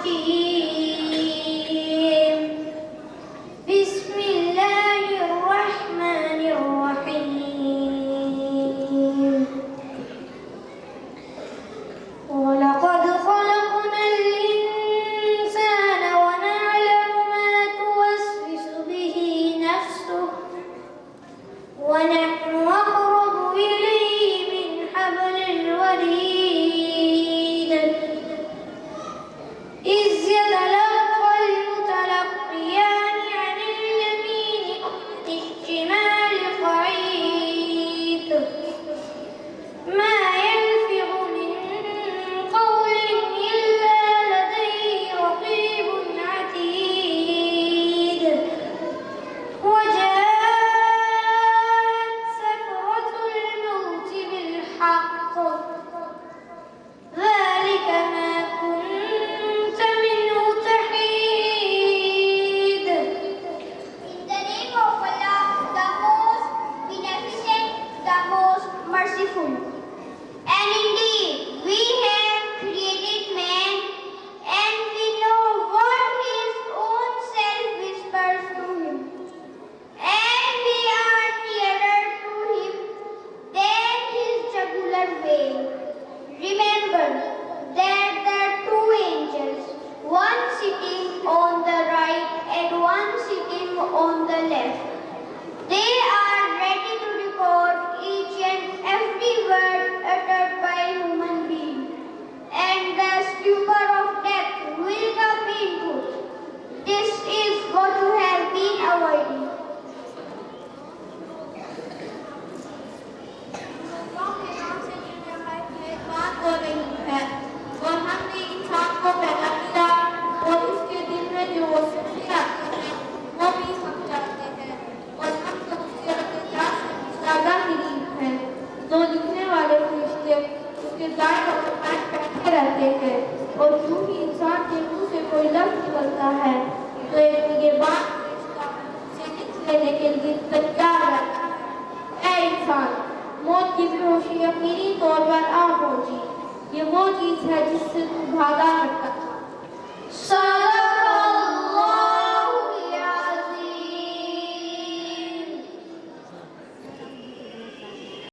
بسم الله الرحمن الرحيم ولقد خلقنا الإنسان ونعلم ما توسوس به نفسه ونحن أقرب إليه من حبل الوريد إذ يتلقى المتلقيان عن اليمين وعن الشمال قعيد ما يلفظ من قول إلا لديه رقيب عتيد وجاءت سكرة الموت بالحق ذلك ما كنت منه تحيد. In the name of Allah, the most beneficent, the most merciful. And indeed, we have created man, and we know what his own self whispers to him. And we are nearer to him than his jugular vein. Remember that there are two angels, one sitting on the right and one sitting on the left. They are ready to record each and every word uttered by a human being, and the stupor of death will not be input. This is what you have been avoiding. बात हो रही है और हमने इंसान को पैदा किया और उसके दिल में जो वसवसे आते हैं वो भी हम जानते हैं और हम तो उसके रखा ज़्यादा करीब हैं। दो लिखने वाले फरिश्ते उसके दाएं और बाएं बैठे रहते हैं और यूं ही इंसान के मुंह से कोई लफ्ज़ निकलता है तो एक निगहबान फरिश्ता उसे लिख लेने के लिए तैयार रहता है। ऐ इंसान, मौत की बेहोशी यकीनी तौर पर आ पहुंची। ये वो चीज़ है जिससे तू भाग